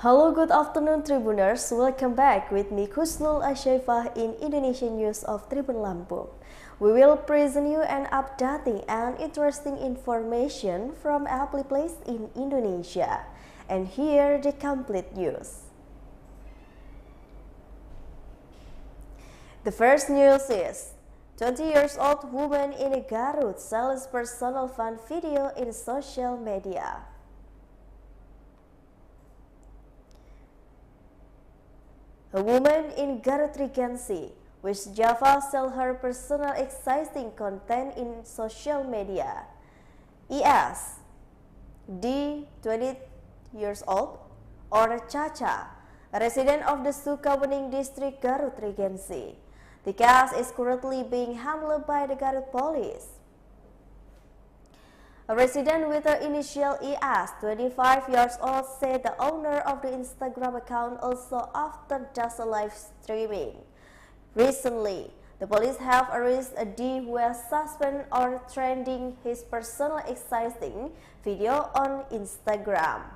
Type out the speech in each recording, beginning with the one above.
Hello, good afternoon, Tribuners. Welcome back with me, Kusnul Asyaifah, in Indonesian News of Tribun Lampung. We will present you an updating and interesting information from every place in Indonesia. And here the complete news. The first news is 20-year-old woman in Garut sells personal fun video in social media. A woman in Garut Regency, which Java sells her personal exciting content in social media. ES, D, 20 years old, or Caca, a resident of the Sukawening District, Garut Regency. The case is currently being handled by the Garut police. A resident with the initial ES, 25 years old, said the owner of the Instagram account also often does a live streaming. Recently, the police have arrested a D who has suspended or trending his personal exciting video on Instagram.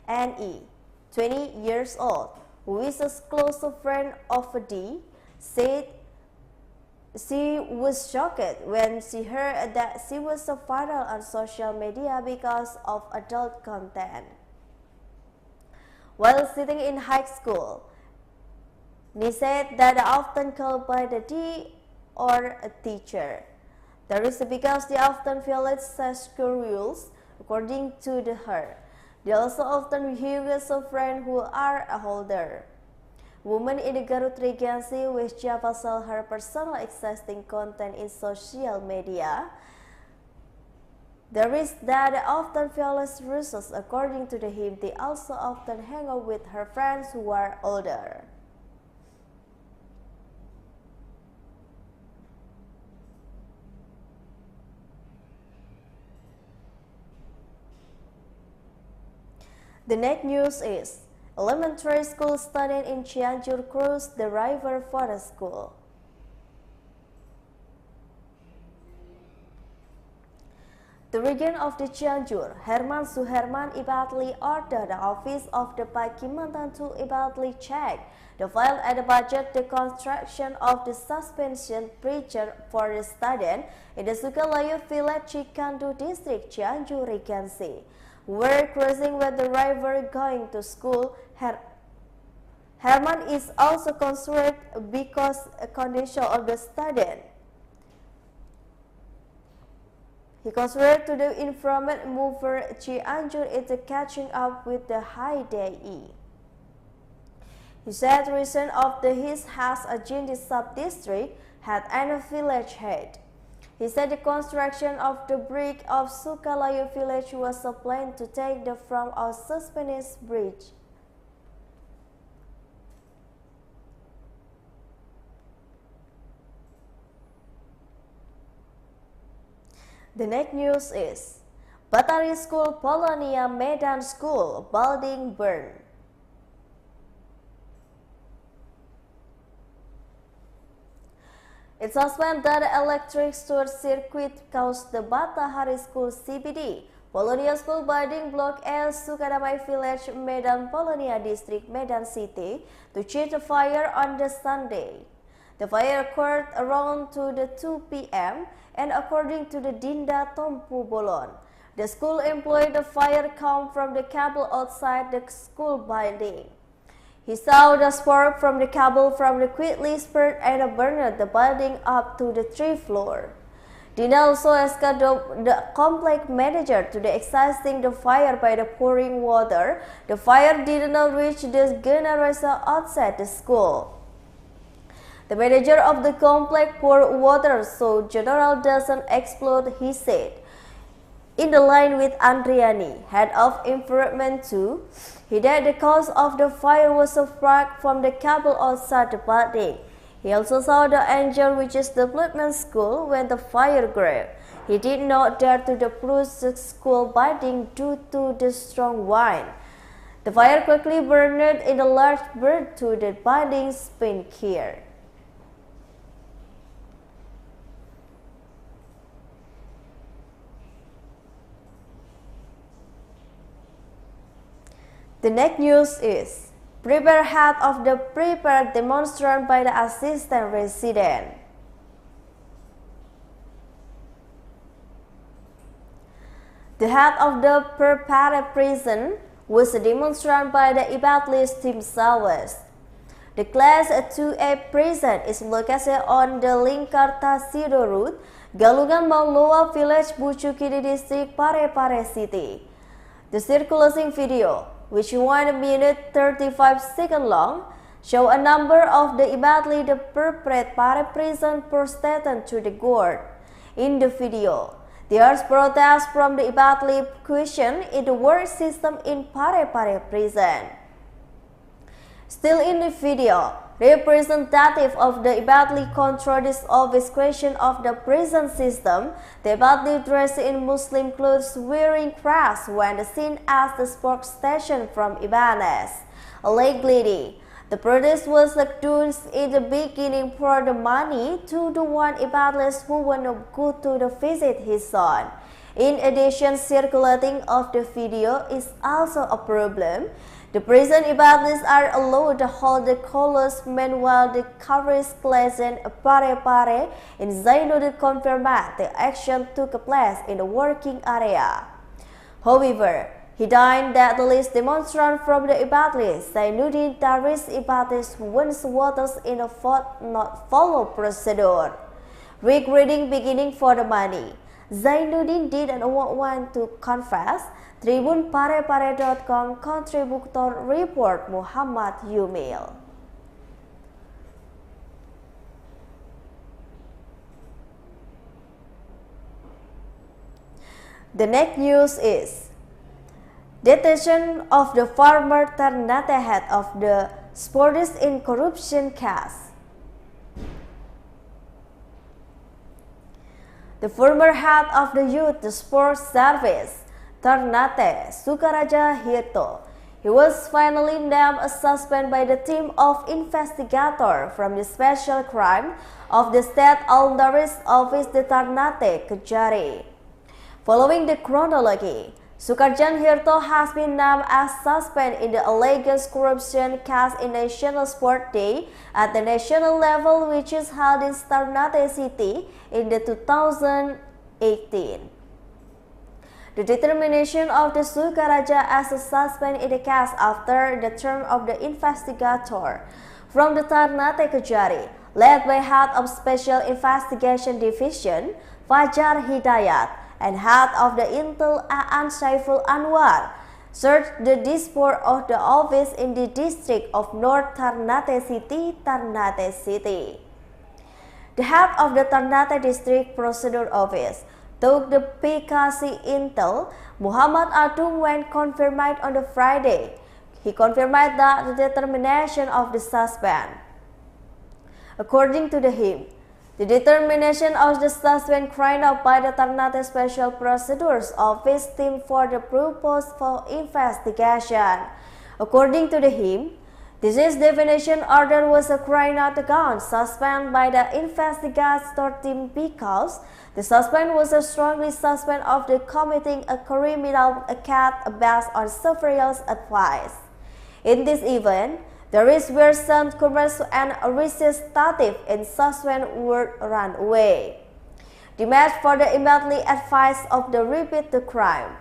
NE, 20 years old, who is a close friend of a D, said she was shocked when she heard that she was so viral on social media because of adult content. While sitting in high school, they said that often called by the D or a teacher. That is because they often violate such school rules, according to her. They also often behave as a friend who are older. Woman in the Garut Regency, which Java sell her personal existing content in social media. The risk that often violates rules, according to him, they also often hang out with her friends who are older. The next news is elementary school student in Cianjur crossed the river for the school. The Regent of the Cianjur, Herman Suherman, immediately ordered the Office of the Perkimtan to immediately check the file and budget the construction of the suspension bridge for the student in the Sukaluyu Village, Cikadu District, Cianjur Regency, were crossing with the river going to school. Herman is also concerned because a condition of the student. He considered to the informant mover Cianjur into catching up with the high day. He said reason of his has against the sub-district had and village head. He said the construction of the bridge of Sukaluyu Village was a plan to take the from our suspended bridge. The next news is Batari School Polonia Medan School building burned. It's suspected that the electric short circuit caused the Batari School CBD Polonia School building block S Damai Village, Medan Polonia District, Medan City to catch a fire on the Sunday. The fire occurred around 2 p.m. and according to the Dinda Tompu Bolon, the school employed the fire come from the cable outside the school building. He saw the spark from the cable from the quickly spread and burned the building up to the 3rd floor. Dinda also asked the complex manager to extinguish the fire by the pouring water. The fire did not reach the generator outside the school. The manager of the complex poured water so general doesn't explode, he said. In the line with Andriani, head of Environment 2, he said the cause of the fire was a spark from the cable outside the building. He also saw the angel, which is the development school, when the fire grew. He did not dare to approach the school building due to the strong wind. The fire quickly burned in a large bird to the building's pin here. The next news is Prepare head of the Parepare demonstrant by the assistant resident. The head of the Parepare Prison was a demonstrant by the inmates themselves. The Class 2A prison is located on the Lingkar-Tasido route, Galungan Mauloa Village, Cikadu District, Parepare City. The circulating video, which 1 minute 35 seconds long, show a number of the inmates the Parepare Prison prostrated to the guard. In the video, there is protest from the inmates question in the work system in Parepare Prison. Still in the video, representative of the inmates control this office question of the prison system. The inmates dressed in Muslim clothes wearing cross when seen at the sports station from Ibanez. A late lady. The protest was done in the beginning for the money to the one inmate who wanted go to the visit his son. In addition, circulating of the video is also a problem. The prison inmates are allowed to hold the colors meanwhile the coverage legend Parepare in Zainuddin confirmed the action took place in the working area. However, he denied that the least demonstrant from the inmates Zainuddin terrorist inmates once voters in a vote not follow procedure. Regretting beginning for the money, Zainuddin didn't want to confess. TRIBUN Parepare.com contributor report Muhammad Yumil. The next news is detention of the former Ternate head of the sports in corruption case. The former head of the Youth Sports Service, Ternate Sukaraja Hirto. He was finally named a suspect by the team of investigators from the Special Crime of the State Alder's Office de Ternate Kejari. Following the chronology, Sukajan Hirto has been named as suspect in the alleged corruption case in National Sport Day at the national level, which is held in Ternate City in the 2018. The determination of the Sukaraja as a suspect in the case after the term of the investigator from the Ternate Kejari, led by head of Special Investigation Division Fajar Hidayat and head of the Intel Aan Saiful Anwar, searched the disport of the office in the district of North Ternate City, Ternate City. The head of the Ternate District Procedure Office took the PKC Intel, Muhammad Atung, when confirmed on the Friday. He confirmed that the determination of the suspect. According to him, the determination of the suspect carried out by the Ternate Special Procedures Office team for the purpose for investigation. According to him, this definition order was carried out against suspect by the investigator team because the suspect was a strongly suspect of the committing a criminal act based on several advice. In this event, there is where some commercial and resistive and suspect were run away. The match for the immediate advice of the repeat the crime.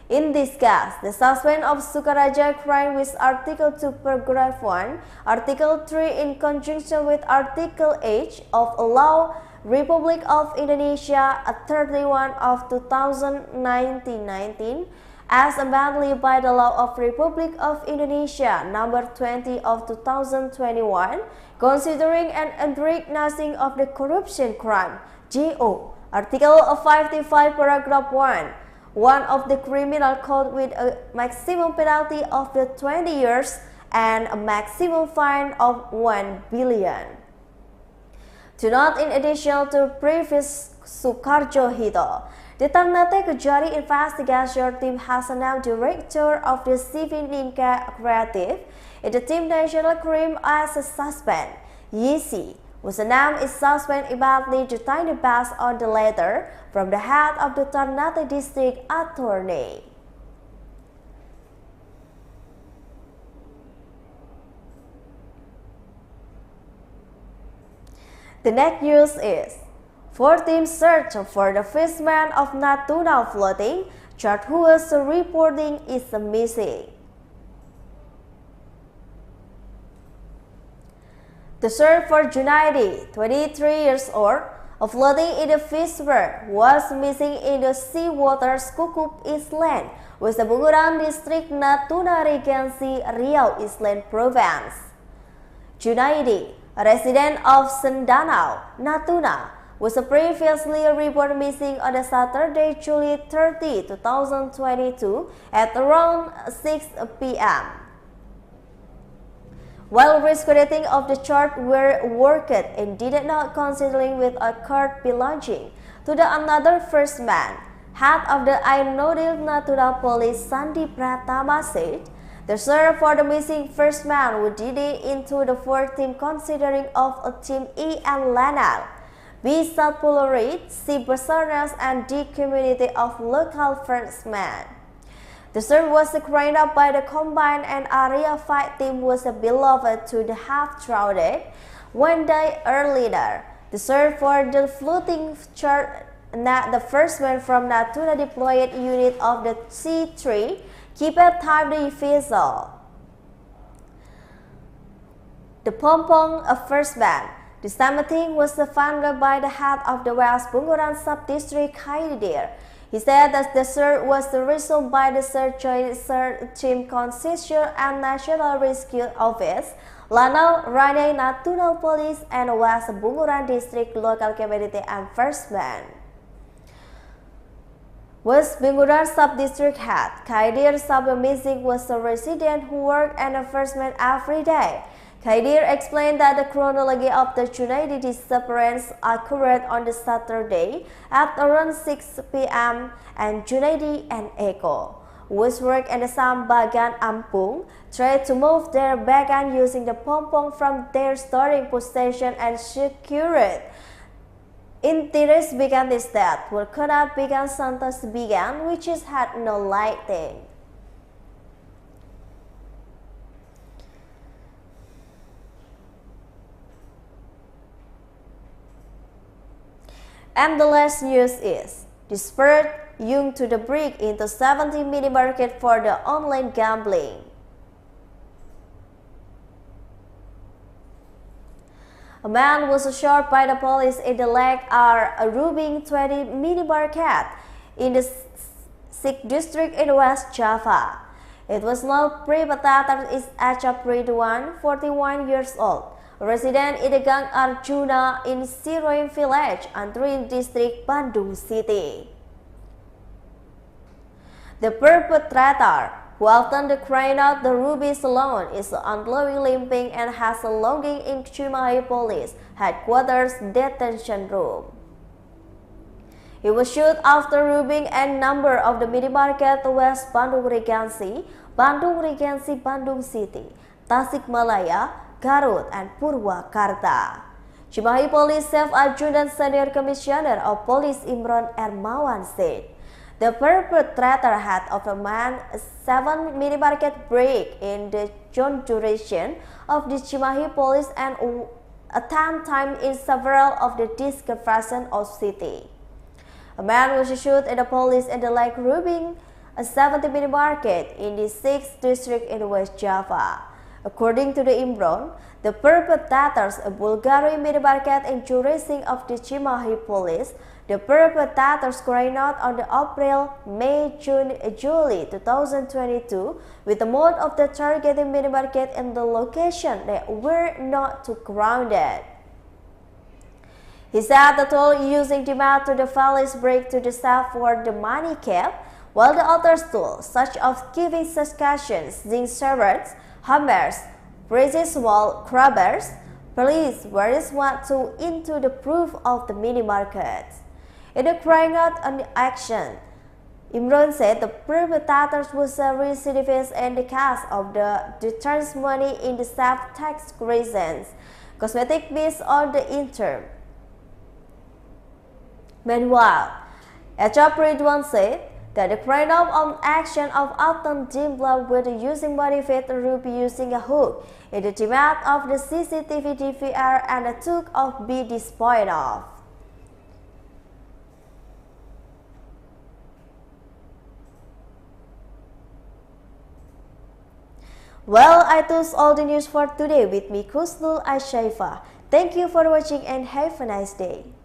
In this case, the suspect of Sukaraja crime with Article 2 Paragraph 1, Article 3 in conjunction with Article 8 of Law Republic of Indonesia 31 of 2019, as amended by the Law of Republic of Indonesia number 20 of 2021, considering an undertaking of the corruption crime, GO, Article 55 Paragraph 1 of the Criminal Code with a maximum penalty of 20 years and a maximum fine of 1 billion. To note, in addition to previous Sukarjo Hito, the Ternate Kejari investigation team has named director of the Civil Ninka Creative in the team National Crime as a suspect. Yisi was named as suspect immediately detained based on the letter from the head of the Ternate District Attorney. The next news is 4 teams search for the fisherman of Natuna floating, chart who was reporting is missing. The search for Junaidi, 23 years old, a floating in the fishboat, was missing in the seawater Sukaluyu Island, with the Bunguran District, Natuna Regency, Riau Island Province. Junaidi, a resident of Sendanau, Natuna, was previously reported missing on Saturday, July 30, 2022 at around 6 p.m. While rescuing of the chart were worked and did not considering with a cart belonging to the another first man, head of the Aeronautical Natuna Police Sandi Pratama said, the search for the missing first man would divide into the 4 teams considering of a team E and Lanal, B Satpularit, C Basarnas, and D community of local first man. The search was carried out by the combined and area fight team was beloved to the half-shrouded 1 day earlier. The search for the floating chart, the first man from Natuna deployed unit of the C3 kept type the vessel. The Pompong of first man. The summiting was funded by the head of the West Bunguran Sub-District Kaidir. He said that the search was the result by the search team consisting and National Rescue Office, Lanal, Rane, Natuna Police, and West Bunguran District Local Community and First Man. West Bunguran Sub-District Head Kaidir Sub-Missing was a resident who worked and a first man every day. Kaidir explained that the chronology of the Junaidi disappearance occurred on the Saturday at around 6 p.m. and Junaidi and Eko, who worked in the same bagan Lampung, tried to move their bagan using the pompong from their storing position and secure it. Interest began this that where Kona began Santos began, which is had no lighting. And the last news is, desperate young to the brink into 70 mini market for the online gambling. A man was shot by the police in the leg are robbing 20 mini market in the Cikadu District in West Java. It was now perpetrator is Caca Ridwan, 41 years old, resident in the Gang Arjuna in Sukawening Village, Cianjur District, Medan City. The perpetrator, who often carried out the ruby salon, is ongoing limping and has a lodging in Cimahi Police Headquarters Detention Room. He was shot after robbing a number of the mini market West Bandung Regency, Bandung City, Tasikmalaya, Garut, and Purwakarta. Cimahi Police Chief Adjutant Senior Commissioner of Police Imran Herman said, the perpetrator had of a man 7 mini market break in the jurisdiction of the Cimahi Police and a 10 times in several of the discretion of city. A man was shot at the police in the leg robbing a 70 mini market in the 6th district in West Java. According to the Imran, the perpetrators a Bulgarian mini market in jurisdiction of the Cimahi Police. The perpetrators carried out on the April, May, June, July 2022 with the mode of the targeting mini market in the location that were not too crowded. He said the toll using the map to the valleys break to the south for the money cap, while the other tools such as giving suggestions, zinc servers, hammers, precious wall crabbers, police were what to into the proof of the mini market. In the crying out on the action, Imran said the perpetrators was a recidivist in the case of the deterrence money in the self-tax reasons, cosmetic based on the interim. Meanwhile, Caca Ridwan said that the criminal action of often dim blood with using body fat ruby using a hook. In the demand of the CCTV DVR and took of be disposed of. Well, I told all the news for today with me, Kusnul Ashaifa. Thank you for watching and have a nice day.